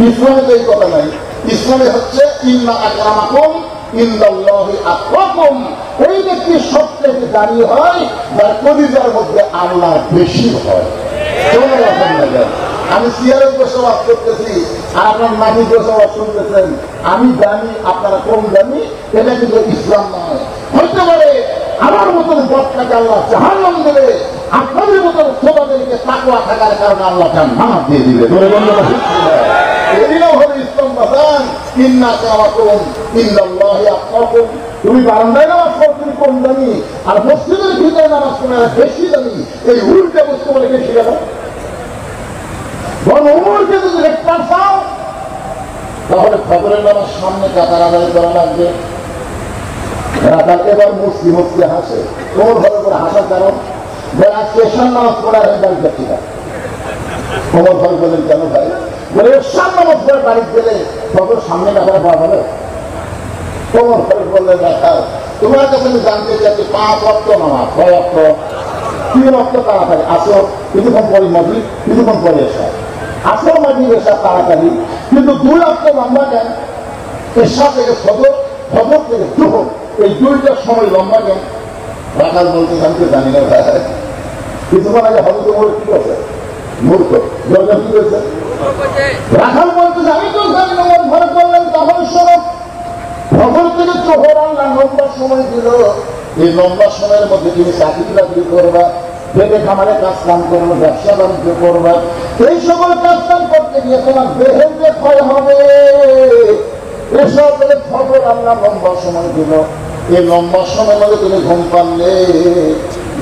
ইসলামে তো এই কথা নাই। ইসলামে হচ্ছে ইন্না আকরামাকুম ইনদাল্লাহি আতকাকুম। ওই ব্যক্তি সবথেকে দামি হয় যার কলিজার মধ্যে আল্লাহ বেশি হয়। আমি সিয়ারের বসবাস করতেছি আর আপনার নামি বসবাস শুনতেছেন, আমি দামি আপনারা কম দামি, এটা কিন্তু ইসলাম নয়। হইতে পারে আমার মতন বদটাকে আল্লাহ জাহান্নাম দেবে, আপনাদের মতন ছোটদেরকে তাকওয়া থাকার কারণে আল্লাহ জান্নাত দিয়ে দিবে। এদিনও হলো ইসলাম বাজান ইন্না আকরামাকুম ইনদাল্লাহি আতকাকুম। তুমি বারান্দায় নামাজ পড়ো তুমি কম দামি, আর মসজিদের ভিতরে নামাজ পড়ো বেশি দামি। এই উল্টা বস্তু বলে কে শিখালো? ওমরকে যদি দেখতে চাও তাহলে ফজরের নামাজ সামনে কাতার আদায় করা লাগবে। রাখাল এবার মুসলিম মুসলি হাসে। ওমর ভালো করে হাসার কারণ আজকে এশার নামাজ পড়া হয়ে বাড়ি যাচ্ছি না। ওমর ভাই বলেন কেন ভাই? বলে এশার নামাজ পড়ে বাড়ি গেলে ফজর সামনে কাতারে পাওয়া যাবে। ওমর ভাই বললেন রাখাল তোমার কাছে আমি জানতে চাচ্ছি 5 ওয়াক্ত নামাজ, 6 ওয়াক্ত, 3 ওয়াক্ত তাড়াতাড়ি আসো, কিছুক্ষণ পরে মাগরিব, কিছুক্ষণ পরে এশা। আসো মাগরিব এশা তাড়াতাড়ি, কিন্তু 2 ওয়াক্ত লম্বা কেন? এশা থেকে ফজর, ফজর থেকে জোহর, এই 2টার সময় লম্বা কেন? রাখাল বলতে আমি তো জানি না ভাই। কিছুক্ষণ আগে হজরত ওমর কি করছে? মূর্খ দরকার কি করেছে? রাখাল বলতে আমি তো জানি না। ওমর ঘরে করলেন তখন শোনো, ফজর থেকে জোহর আল্লাহ লম্বা সময় দিল। এই লম্বা সময়ের মধ্যে তুমি চাকরি বাকরি করবা, পেটে খামারে কাজ কাম করবো, ব্যবসা বাণিজ্য করবা, এই সকল কাজ কাম করতে গিয়ে তোমার দেহের যে ক্ষয় হবে, এসব ফজর আল্লাহ লম্বা সময় দিল। এই লম্বা সময়ের মধ্যে তুমি ঘুম পারলে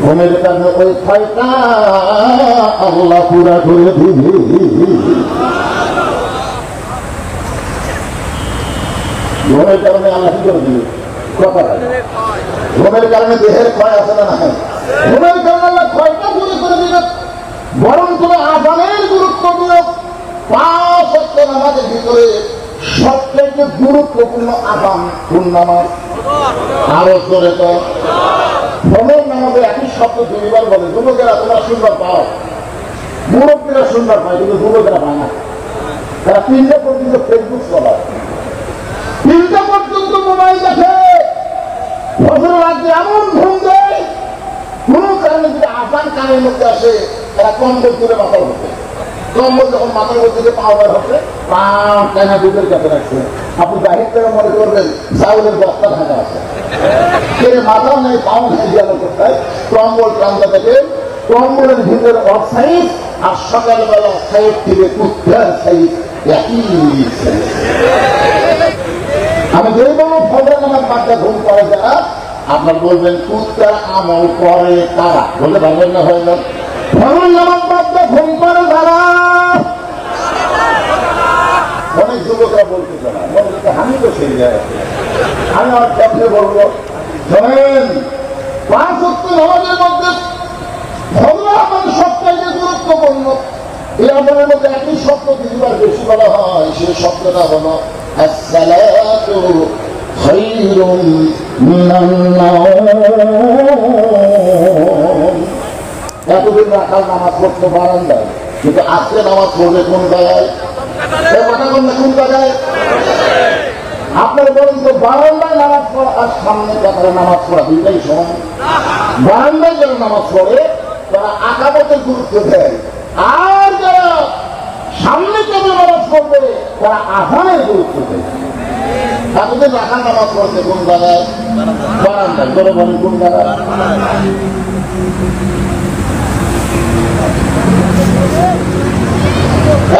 ঘুমের কারণে ওই ক্ষয়টা আল্লাহ পুরা করে দিবে। ঘুমের কারণে আল্লাহ কি করে দিবে? কথা ঘুমের কারণে দেহের ক্ষয় আছে না? ঘুমের কারণে আল্লাহ ক্ষয়টা দূরে করে দিবে। বরং তুমি আযানের গুরুত্ব দিও। 5 ওয়াক্ত নামাজের ভিতরে সবথেকে গুরুত্বপূর্ণ আযান কোন নামাজ? আরো জোরে তো ফজর নামাজে একই শব্দ 2 বার বলে। যুবকেরা তোমরা শুনবার পাও, মুরব্বীরা শুনবার পায়, কিন্তু যুবকেরা পায় না। তারা 3টা পর্যন্ত ফেসবুক চলায়, 3টা পর্যন্ত মোবাইল দেখে, ফজর রাতে এমন ঘুম দেয়। কোন কারণে যদি আযান কানের মধ্যে আসে তারা কম্বল তুলে মাথার হচ্ছে, কম্বল যখন মাথার মধ্যে পাওয়ার হচ্ছে পাও কেনা দুধের কাছে রাখছে। আপনি বাহির থেকে মনে করবেন চাউলের বস্তা ঢাকা আছে, মাথাও নেই পাও নেই, গেল কোথায়? কম্বল টানতে থেকে কম্বলের ভিতরে অসাইজ আর সকালবেলা সাইড থেকে কুত্তার সাইজ একই। আমি যদি বলবো ফজর নামাজ বাচ্চা ঘুম করে যারা, আপনার বলবেন কুত্তার আমল করে তারা, বলে ভাবেন না হয় না? ফজর নামাজ বাচ্চা ঘুম করে যারা, অনেক যুবকরা বলতে চান আমি তো সেই জায়গায় আমি আমার কাছে বলবো শোনেন, 5 ওয়াক্ত নামাজের মধ্যে ফজর আমার সবথেকে গুরুত্বপূর্ণ। এই আমলের মধ্যে একই শব্দ 2 বার বেশি বলা হয়, সেই শব্দটা হলো আসসালাতু খায়রুম মিনান নাওম। এতদিন রাখাল নামাজ পড়তে বারান্দায়, কিন্তু আজকে নামাজ পড়বে কোন জায়গায়? কোন জায়গায়? আপনার বলুন তো, বারান্দায় নামাজ পড়া আর সামনে কাতারে নামাজ পড়া দুইটাই সমান? বারান্দায় যারা নামাজ পড়ে তারা আকামতের গুরুত্ব দেয়, আর যারা সামনে কাতারে নামাজ পড়বে তারা আযানের গুরুত্ব দেয়। এতদিন রাখার নামাজ পড়ছে কোন জায়গায়? বারান্দায়। করে বলেন কোন জায়গায়?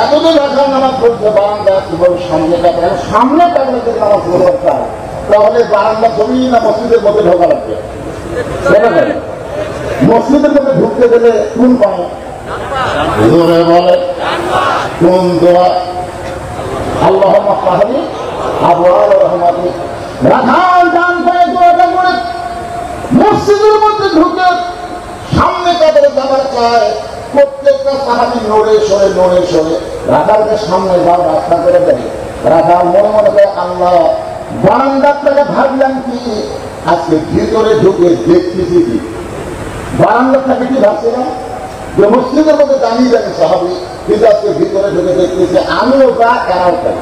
এতদিন রাখার নামাজ পড়ছে বারান্দায়, সামনে কাপড়, সামনে কাপড়ে নামাজ পড়বার চায়, তাহলে বারান্দা ছবি না মসজিদের মধ্যে ঢোকা লাগবে? মসজিদের মধ্যে ঢুকতে গেলে কোন পায়? জোরে বলে কোন দোয়া? আল্লাহুম্মা ফাহমি আবওয়াব রাহমাতি। রাখাল ডান পায়ে দোয়াটা করে মসজিদের মধ্যে ঢুকে সামনে কাপড়ে যাবার চায়। প্রত্যেকটা সাহাবী নড়ে সরে রাখালকে সামনে যাও রাস্তা করে দেয়। রাখাল মনে মনে করে আল্লাহ বারান্দার থেকে ভাবলাম কি, আজকে ভিতরে ঢুকে দেখতেছি কি? বারান্দার থেকে কি ভাবছিলাম যে মসজিদের মধ্যে দাঁড়িয়ে যাবে সাহাবী, কিন্তু আজকে ভিতরে ঢুকে দেখতেছি আমিও যা এরাও তাই।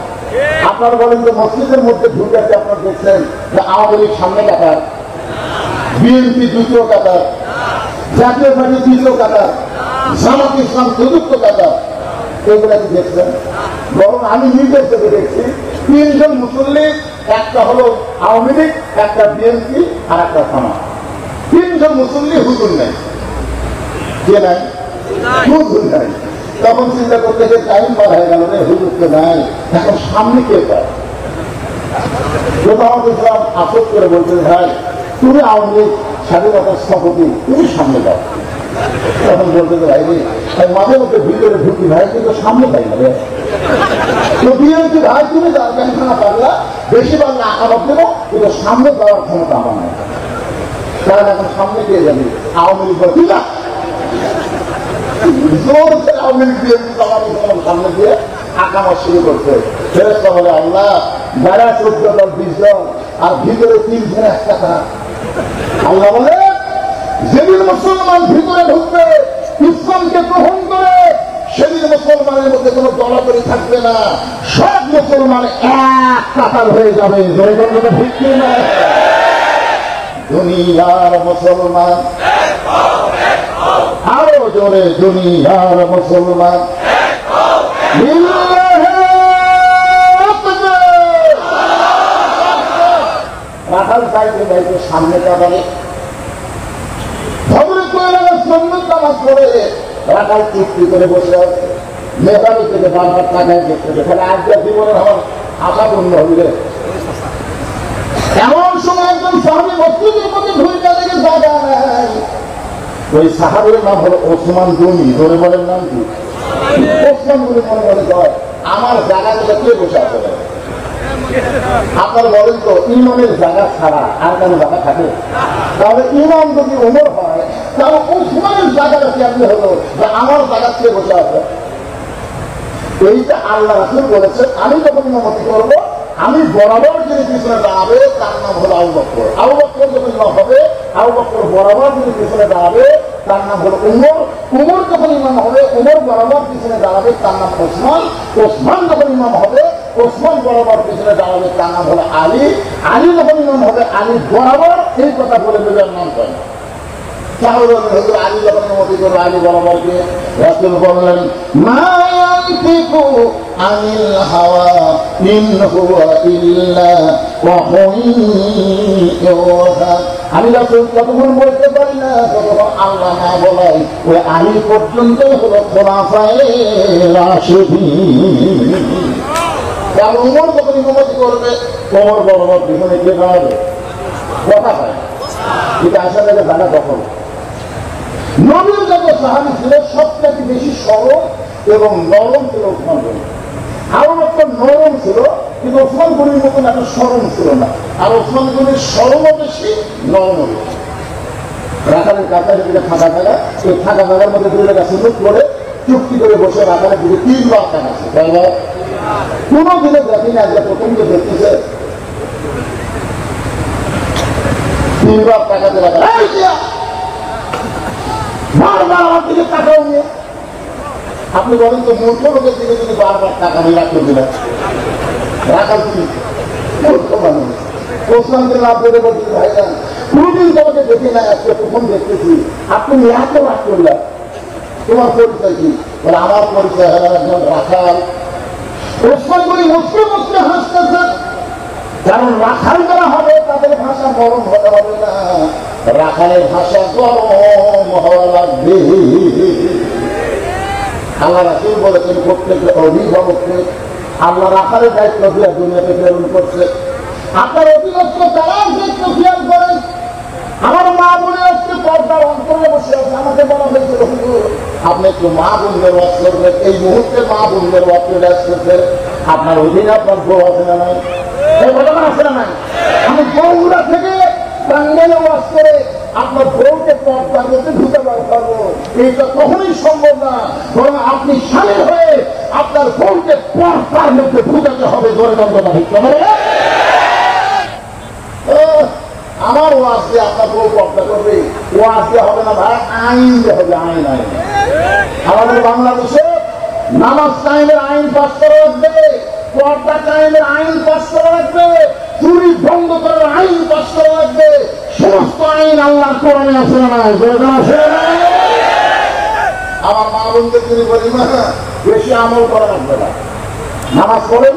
আপনারা বলেন যে মসজিদের মধ্যে ঢুকে আপনারা দেখছেন যে আওয়ামী লীগ সামনে কাতার, বিএনপি দ্বিতীয় কাতার, জাতীয় পার্টি তৃতীয় কাতার, জামাত ইসলাম চতুর্থ কাতার, এগুলা কি দেখছেন? বরং আমি নিজের থেকে দেখছি তিনজন মুসল্লি, একটা হলো আওয়ামী লীগ, একটা বিএনপি আর একটা জামাত। তিনজন মুসল্লি হুজুর নাই। কে নাই? হুজুর নাই। তখন চিন্তা করতে গিয়ে টাইম বার হয়ে গেল, রে হুজুর তো নাই, এখন সামনে কে পায়? জামাত ইসলাম আফসোস করে বলছেন, ভাই তুমি আওয়ামী লীগ স্বাধীনতার স্থপতি, তুমি সামনে যাও। তখন বলতে ভাই রে, মাঝে মধ্যে ভিতরে ঢুকি ভাই, কিন্তু সামনে পাই না রে। তো বিএনপি ভাই তুমি যাও, কেনখানা পারলা, বেশি পারলে আকাবাদ দেবো, কিন্তু সামনে যাওয়ার ক্ষমতা আমার নেই। কারণ এখন সামনে পেয়ে যাবে আওয়ামী লীগ বলে না, জোর করে আওয়ামী লীগ বিএনপি সামনে দিয়ে আকামা শুরু করছে। ফেরেশতা বলে আল্লাহ যারা 14 দল 20 দল আর ভিতরে 3 জন একটা। আল্লাহ বলে যেদিন মুসলমান ভিতরে ঢুকবে, ইসলামকে গ্রহণ করে, সেদিন মুসলমানের মধ্যে কোন দলাদলি থাকবে না, সব মুসলমান এক কাতার হয়ে যাবে। জোরে বলতে ভিত্তি না, দুনিয়ার মুসলমান আরো জোরে, দুনিয়ার মুসলমান রাখাল সাহেবের বাড়িতে সামনে কাবারে নামাজ পড়ে রাখাল চুক্তি করে বসে আছে। মেধাবী থেকে বারবার টাকায় দেখতে তাহলে আজকের জীবনে আমার আশা পূর্ণ হইলে। এমন সময় একজন সাহাবী মসজিদের মধ্যে ঢুকে দেখে জায়গা নাই। ওই সাহাবীর নাম হলো ওসমান গনি। ধরে বলেন নাম কি? ওসমান গনি মনে মনে কয় আমার জায়গা থেকে কে বসে আছে? আপনারা বলেন তো ইমামের জায়গা ছাড়া আর কোনো জায়গা থাকে? তাহলে ইমাম যদি ওমর হয়, তাহলে ওসমানের জায়গাটা কেমনি হলো যে আমার জায়গা কে বসে আছে? এইটা আল্লাহ রাসূল বলেছে, আমি যখন ইমামতি করবো, আমি বরাবর যিনি পিছনে দাঁড়াবে তার নাম হলো আবু বকর। আবু বকর যখন ইমাম হবে, আবু বকর বরাবর যিনি পিছনে দাঁড়াবে তার নাম হলো উমর। উমর যখন ইমাম হবে, উমর বরাবর পিছনে দাঁড়াবে তার নাম ওসমান। ওসমান যখন ইমাম হবে, ওসমান বরাবর পিছনে দাঁড়াবে তার নাম হলো আলী। আলী যখন ইমাম হবে, আলী বরাবর এই কথা বলে দেবে নাম করে। আলী যখন ইমামতি করবে, আলী বরাবরকে রাসূল বললেন মা ইয়ানতিকু আনিল হাওয়া ইন হুয়া ইল্লা ওয়াহয়ুহা। আমি রাসূল যতক্ষণ বলতে পারি না, ততক্ষণ আল্লাহ না বলাই ওই আলী পর্যন্ত হলো খোলাফায়ে রাশিদিন। কারণ উমর যখন ইমামতি করবে, ওমর বরাবর পিছনে কে দাঁড়াবে? কথা পায় এটা আসা থেকে জানা দখল। নবীর যত সাহাবী ছিল সবথেকে বেশি সরল এবং নরম ছিল ওসমান গনি। আরো একটা নরম ছিল, কিন্তু ওসমান গনির মতন এত সরম ছিল না। আর ওসমান গনির সরমও বেশি, নরমও বেশি। রাখালের কাছে যেটা ফাঁকা জায়গা, এই ফাঁকা জায়গার মধ্যে দুই জায়গা সুযোগ করে চুক্তি করে বসে রাখালের দিকে 3 বার টাকাছে। তাই না? কোনো দিনে দেখি না যে প্রথম যে দেখতেছে 3 বার টাকাতে রাখা বারবার আমার দিকে টাকাও নিয়ে। আপনি বলেন তো মূর্খ লোকের দিকে যদি বারবার টাকা নিয়ে রাখতে দিলেন, রাখাল কি মূর্খ মানুষ? ওসমানকে লাভ করে বলছি ভাইজান কোনদিন তোমাকে দেখি না, আজকে প্রথম দেখতেছি, আপনি এত রাগ করলেন, তোমার পরিচয় কি? বলে আমার পরিচয় হলো একজন রাখাল। ওসমান গনি মুসকে মুসকে হাসতেছেন। কারণ রাখাল যারা হবে তাদের ভাষা গরম হতে হবে না, রাখালের ভাষা গরম হওয়া লাগবে। আল্লাহ রাসূল বলেছেন প্রত্যেকটা অভিভাবককে আল্লাহ রাখালের দায়িত্ব দিয়ে দুনিয়াতে প্রেরণ করছে। আপনার অধীনস্থ তারা দায়িত্ব খেয়াল করেন। আমার মা বলে আজকে পর্দার অন্তরে বসে আছে, আমাকে বলা হয়েছিল হুজুর আপনি একটু মা বোনদের ওয়াজ করবেন। এই মুহূর্তে মা বোনদের ওয়াজ চলে আসতেছে, আপনার অধীনে আপনার বউ আছে না নাই? এই ঘটনা আছে না নাই? আমি বউগুলা থেকে প্রাঙ্গণে ওয়াজ করে আপনার বউকে পর্দার মধ্যে ঢুকে পারবো, এইটা কখনোই সম্ভব না। বরং আপনি স্বামী হয়ে আপনার বউকে পর্দার মধ্যে ঢুকাতে হবে। জোরে দণ্ডনা হচ্ছে আমার ওয়াজ দিয়ে আপনার বউ পর্দা করবে, ওয়াজ দিয়ে হবে না ভাই, আইন দিয়ে হবে। আইন আইন আমাদের বাংলাদেশে নামাজ কায়েমের আইন পাস করা লাগবে, পর্দা কায়েমের আইন পাস করা লাগবে, চুরি বন্ধ করার আইন পাস করা লাগবে। সমস্ত আইন আল্লাহর কোরআনে আছে না নাই? আমার মা বোনদের তিনি বলি না বেশি আমল করা লাগবে না, নামাজ পড়েন,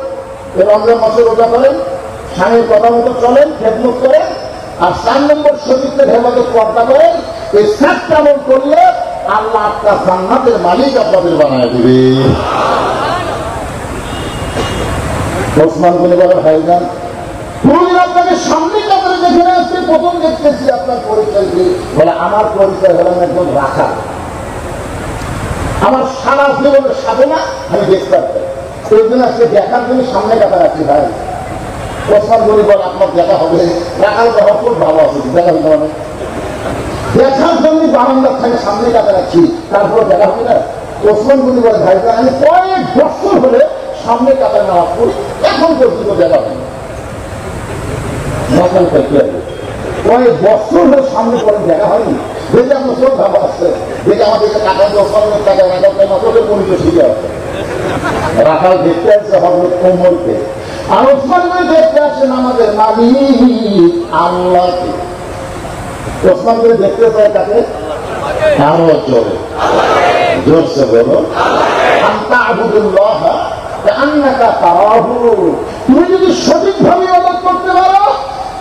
রমজান মাসে রোজা করেন, স্বামীর কথা মতো চলেন, খেদমত করেন, আর 4 নম্বর শরীরকে হেফাজত পর্দা করেন। এই 7টা আমল করলে আল্লাহ আপনার জান্নাতের মালিক আপনাদের বানায় দিবে। ওসমান বলে বলে ভাইজান কোনদিন আপনাকে সামনে কাতারে যেখানে আসছে প্রথম দেখতেছি আপনার পরিচয় কি? বলে আমার পরিচয় হলাম একজন রাখাল, আমার সারা জীবনের সাধনা আমি দেখতে পাই, ওই জন্য আজকে দেখার জন্য সামনে কাতার আছি ভাই। ওসমান বলে বলে আপনার দেখা হবে, রাখাল দেখা খুব ভালো আছে, দেখা হতে হবে দেখার জন্য বারান্দার থেকে সামনে কাতার আছি, তারপরে দেখা হবে না। ওসমান বলে বলে ভাইজান আমি কয়েক বছর হলে সামনে কাতার নামাজ পড়ি, এখন পর্যন্ত দেখা হয় না। কয়েক বছর হলে সামনে পরে দেখা হয়নি, দেখে আপনার চোখ ভালো আসছে, দেখে আমাদেরকে টাকা দিয়ে টাকা রাখাল মাত্র পরিচয় শিখে আসছে। রাখাল দেখতে আসছে হযরত ওমরকে, আর ওসমান করে দেখতে আসছেন আমাদের মালিক আল্লাহকে। ওসমান করে দেখতে চায় তাকে আরো জোরে জোরসে বলো আনতা আবুদুল্লাহ কান্নাকা তারাহু। তুমি যদি সঠিকভাবে ইবাদত করতে পারো,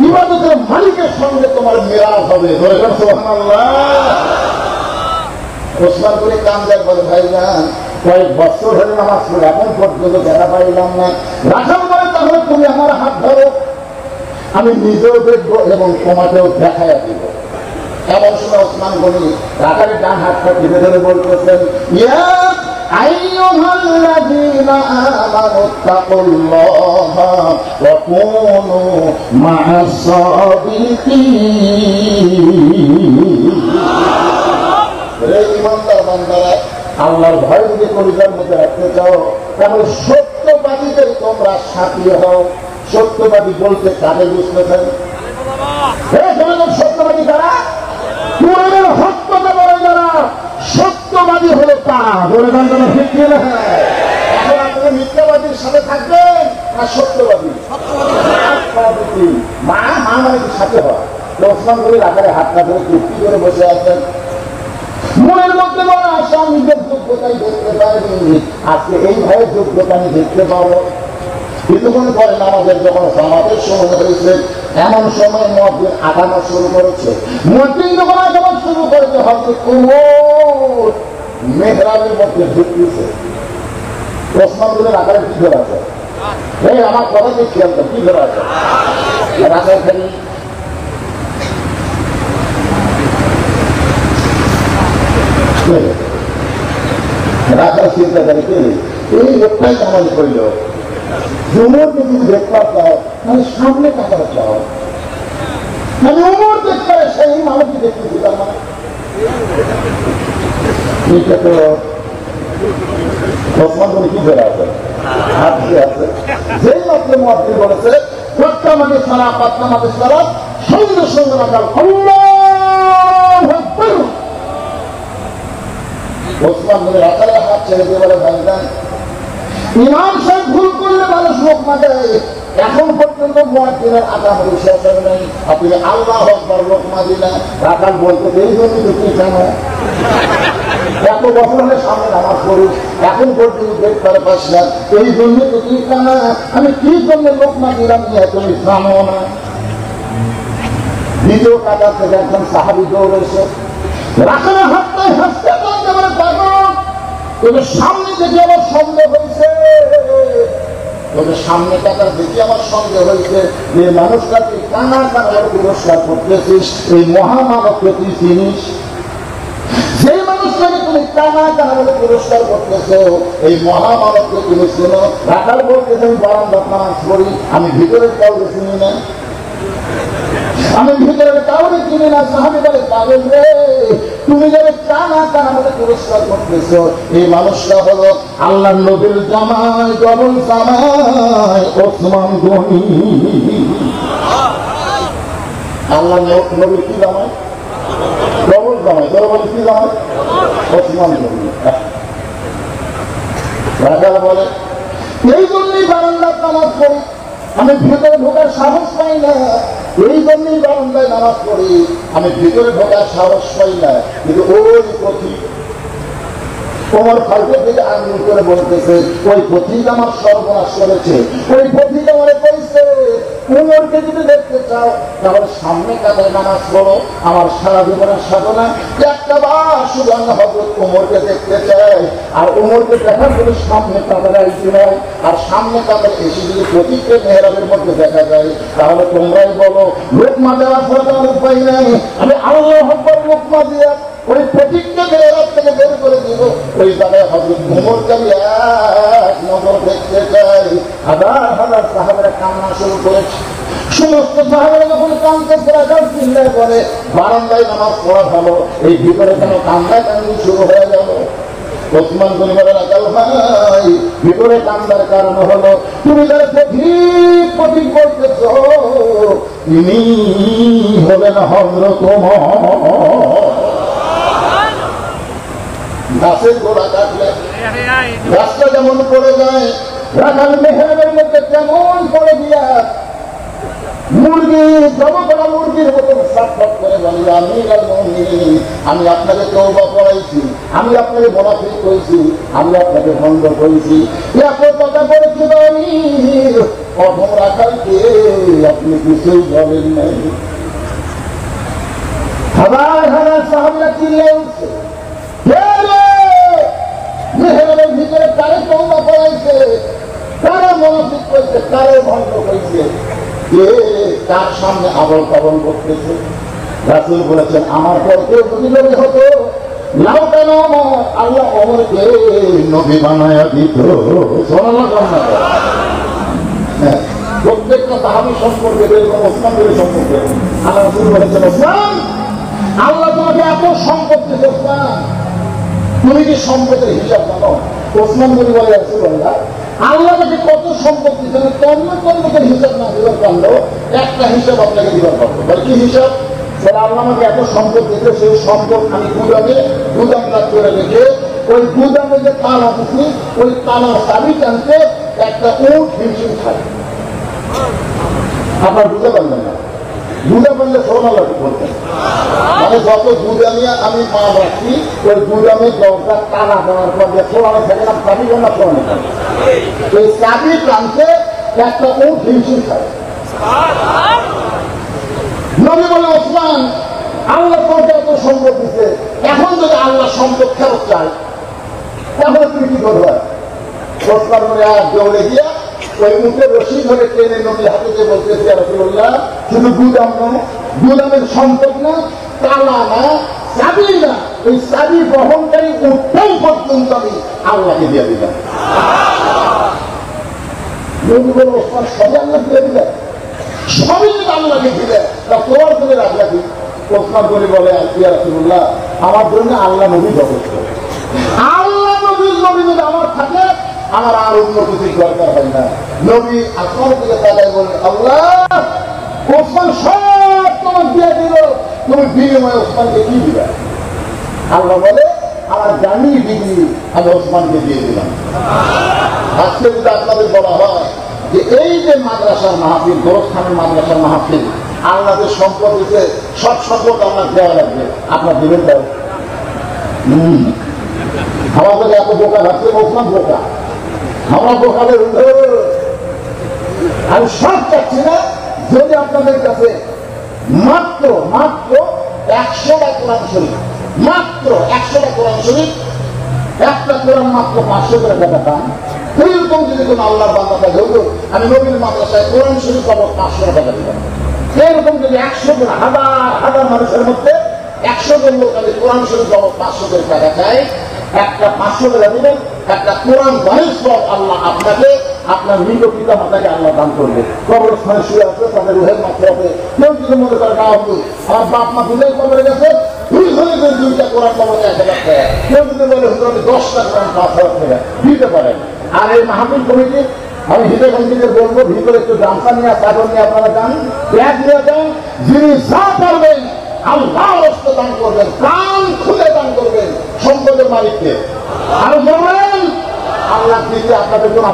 ইবাদতের মালিকের সঙ্গে তোমার মিলাদ হবে। সুবহানাল্লাহ। ওসমান করে কান্দার বলে ভাইজান কয়েক বছর হলে নামাজ পড়ে এখন পর্যন্ত দেখা পাইলাম না। রাখাল বলে তাহলে তুমি আমার হাত ধরো, আমি নিজেও দেখবো এবং তোমাকেও দেখাইয়া দিব। এমন সময় ওসমান গনি রাখালের ডান হাতটা টিপে ধরে বলতেছেন ইয়া আইয়ুহাল্লাযীনা আমানু তাকুল্লাহা ওয়া কুনু মা'আস সাদিকিন। রে ইমানদার বান্দারা, আল্লাহর ভয় যদি কলিজার মধ্যে রাখতে চাও তাহলে সত্যবাদীদের তোমরা সাথী হও। সত্যবাদী বলতে কাকে বুঝতেছেন? সত্যবাদী কারা? কোরআনের হক কথা বলে যারা সত্যবাদী হলো তারা। এখন আপনারা মিথ্যাবাদীর সাথে থাকবেন না সত্যবাদী? মা মা মানে কি সাথে হয়? ওসমান করে রাখারে হাতটা ধরে চুক্তি করে বসে আছেন, মনের মধ্যে বলা আশা নিজের যোগ্যতাই দেখতে পারিনি, আজকে এই ভাইয়ের যোগ্যতা আমি দেখতে পাবো। কিছুক্ষণ পরে নামাজের যখন সমাবেশ শুরু হয়েছে, এমন সময় মুয়াজ্জিন আগানো শুরু করেছে। মুয়াজ্জিন যখন আগানো শুরু করেছে, হযরত ওমর মেহরাবের মধ্যে ঢুকতেছে। ওসমান বলে রাখারে কি ধরে আছে? এই আমার কথা কি খেয়াল কর, কি ধরে আছে? রাখার খালি রাখার চিন্তা করে এই লোকটাই কামাল করল। উমরকে যদি দেখতে চাও তাহলে সামনে কাটার চাও, মানে উমর দেখতে পারে সেই মানুষকে দেখতেছি। তার মানে এইটা তো ওসমান গনি কি ধরে আছে? হাত দিয়ে আছে। যেই মাত্র মুয়াজ্জিন বলেছে প্রত্যেক সালাত পাঁচ সালাত সঙ্গে সঙ্গে রাখাল আল্লাহু আকবার। ওসমান গনি রাখালের হাত ছেড়ে দিয়ে বলে ভাইজান ইমাম সাহেব ভুল করলে মানুষ লোকমা দেয়, এখন পর্যন্ত মুয়াজ্জিনের আগামী শেষ হয় নাই, আপনি আল্লাহু আকবার লোকমা দিলেন। রাখাল বলতে এই জন্য কি কেন এত বছর হলে সামনে নামাজ পড়ি, এখন পর্যন্ত বের করে পাস না, এই জন্য তো তুই কানা। আমি কি জন্য লোকমা দিলাম নিয়ে তুমি জানো না। দ্বিতীয় কাতার থেকে একজন সাহাবী দৌড়েছে, রাখার হাতটাই হাসতে বলতে পারে পাগল, তোদের সামনে দেখে আমার সন্দেহ হয়েছে, তোদের সামনে কাতার দেখে আমার সন্দেহ হয়েছে, যে মানুষটাকে কানা কানা পুরস্কার করতেছিস, এই মহামানবকে তুই চিনিস? যে মানুষটাকে তুমি কানা কানা বলে পুরস্কার করতেছো, এই মহামানবকে তুমি চেনো? রাখার বলতেছে আমি বারান্দার নামাজ পড়ি, আমি ভিতরের কাউকে চিনি না, আমি ভিতরের কাউকে চিনি না। সাহাবী বলে পাগল রে, তুমি যারা কানা কানা বলে পুরস্কার করতেছো, এই মানুষটা হলো আল্লাহর নবীর জামাই, ডবল জামাই ওসমান গনি। আল্লাহর নবীর কি জামাই? ডবল জামাই। তোরা বলে কি জামাই? ওসমান গনি। রাখাল বলে এই জন্যই বারান্দার নামাজ পড়ি, আমি ভিতরে ঢোকার সাহস পাই না, এই জন্যই বারান্দায় নামাজ পড়ি, আমি ভিতরে ঢোকার সাহস পাই না। কিন্তু ওই পথিক তোমার ফালতু থেকে আঙুল করে বলতেছে, ওই পথিক আমার সর্বনাশ করেছে, ওই পথিক আমার কইছে উমরকে যদি দেখতে চাও তাহলে সামনে কাতারে নামাজ পড়ো। আমার সারা জীবনের সাধনা একটা বার শুধু আল্লাহ হযরত উমরকে দেখতে চাই, আর উমরকে দেখার জন্য সামনে কাতারে আইতে হয়। আর সামনে কাতারে এসে যদি পথিককে মেহরাবের মধ্যে দেখা যায়, তাহলে তোমরাই বলো লোকমা দেওয়া ছাড়া আমার উপায় নাই, আমি আল্লাহু আকবার লোকমা দিয়া ওই পথিককে মেহরাব থেকে বের করে দিব। ওই জায়গায় হযরত উমরকে আমি এক নজর দেখতে চাই। হাজার হাজার সাহাবারা কান্না শুরু করেছে। সমস্ত সাহাবারা যখন কান্দতে রাখার চিন্তা করে বারান্দায় নামাজ পড়া ভালো, এই ভিতরে কেন কান্দা কান্দি শুরু হয়ে গেল? ওসমান গনি বলে রাখাল ভাই, ভিতরে কান্দার কারণ হলো তুমি যারা পথিক পথিক বলতেছ, তিনি হলেন হযরত ওমর। গাছের গোড়া কাটলে গাছটা যেমন পড়ে যায়, রাখাল মেহরাবের মধ্যে তেমন পড়ে দিয়া মুরগি জমা করা মুরগির মতন সাফাত করে বলি, আমি আপনাকে তওবা পড়াইছি, আমি আপনাকে মুনাফিক কইছি, আমি আপনাকে ভণ্ড কইছি, এত কথা বলেছি আমি প্রথম রাখালকে আপনি কিছুই বলেন নাই। হাজার হাজার সাহাবীরা চিল্লে উঠছে, মেহরাবের ভিতরে কারে তওবা পড়াইছে, কারে মুনাফিক কইছে, কারে ভণ্ড কইছে, কে তার সামনে আবল তাবল করতেছে। রাসূল বলেছেন আমার পর কেউ যদি নবী হতো, লাউকান ওমর, আল্লাহ ওমরকে নবী বানায়া দিত। প্রত্যেকটা সাহাবী সম্পর্কে এরকম ওসমান গনি সম্পর্কে আল্লাহ রাসূল বলেছেন, ওসমান আল্লাহ তোমাকে এত সম্পদ দিয়েছে, ওসমান তুমি কি সম্পদের হিসাব জানো? ওসমান গনি বলে রাসূলুল্লাহ আল্লাহ তাকে কত সম্পদ দিচ্ছেন, তন্মতের হিসাব না দিবার পারলেও একটা হিসাব আপনাকে দিবার পারবো। বলে কি হিসাব? বলে আল্লাহ আমাকে এত সম্পদ দিতে, সেই সম্পদ আমি গুদাম রাখ করে রেখে ওই গুদামে যে তালা দিচ্ছি, ওই তালার চাবি টানতে একটা উট হিমশিম খায়। আপনার বুঝতে পারলেন না? বুঝতে পারলে সোনালা বলতেন, মানে যত গুদামে আমি মাল রাখি, ওই গুদামে দরজা তালা দেওয়ার পর যে সোনালা থাকে না, চাবি না সোনালা থাকে, ওই চাবি টানতে একটা উট হিমশিম খায়। নবী বলে, ওসমান আল্লাহ তোমাকে এত সম্পদ দিচ্ছে, এখন যদি আল্লাহ সম্পদ ফেরত চায় তাহলে তুমি কি করবে? ওসমান বলে আর দৌড়ে গিয়া ওই উঠে রশি ধরে টেনে নবীর হাতে দিয়ে বলতেছি, রাসূলুল্লাহ শুধু গুদাম না, গুদামের সম্পদ না, তালা না, চাবি না, ওই চাবি বহনকারী উঠটাই পর্যন্ত আমি আল্লাহকে দিয়ে দিলাম। নবী বলে, ওসমান সবাই আল্লাহ দিয়ে দিলেন, সবই আল্লাহকে দিলে, তা তোমার জন্য রাখলা কি? ওসমান গনি বলে, ইয়া রাসূলুল্লাহ আমার জন্য আল্লাহ নবী যথেষ্ট। আল্লাহ নবীর নবী যদি আমার থাকে, আমার আর অন্য কিছুর দরকার হয় না। নবী আসমান থেকে তাকায় বলে, আল্লাহ ওসমান সব তোমার দিয়ে দিল, তুমি বিনিময়ে ওসমানকে কি দিবে? আল্লাহ বলে, আমার জানি ডিগ্রি আমি ওসমানকে দিয়ে দিলাম। আজকে যদি আপনাদের বলা হয় যে এই যে মাদ্রাসার মাহফিল, গোরস্থানের মাদ্রাসার মাহফিল, আল্লাহ যে সম্পদ দিতে, সব সম্পদ আপনার দেওয়া লাগবে, আপনার দিবেন দাও। আমাদের এত বোকা রাখছে বলছিলাম বোকা আমরা বোকাদের আমি সব চাচ্ছি না। যদি আপনাদের কাছে মাত্র 100টা কোরআন শরীফ, মাত্র 100টা কোরআন শরীফ, একটা কোরআন মাত্র 500 করে টাকা পান, এরকম যদি কোনো আল্লাহর বান্দা থাকে আমি নবীর মাদ্রাসায় কোরআন শরীফ পাবো 500 টাকা দিলাম। এরকম যদি 100 জন হাজার মানুষের মধ্যে 100 জন লোক আমি কোরআন শরীফ পাবো 500 করে টাকা চাই, একটা 500 টাকা দিবেন, একটা কোরআন বাণিজ্য আল্লাহ আপনাকে আপনার মৃত পিতা মাতাকে আল্লাহ দান করবে। কবরস্থানে শুয়ে আছে তাদের রুহের মাত্রা হবে। কেউ যদি মনে করে না হবে আমার বাপ মা দুটাই কবরে গেছে, 2টা কোরআন পাবো 1,000 টাকা। কেউ যদি বলে হুজুর আমি 10টা কোরআন 5,000 টাকা দিতে পারেন। আর এই মাহফিল কমিটি আমি হিতেগঞ্জীদের বলবো ভিতরে একটু গামছা নিয়ে চাদর নিয়ে আপনারা যান, ব্যাগ নিয়ে যান, যিনি যা পারবেন আল্লাহ রাস্তে দান করবেন, প্রাণ খুলে দান করবেন সম্পদের মালিককে। আর বলবেন আল্লাহ দিতে আপনাদের জন্য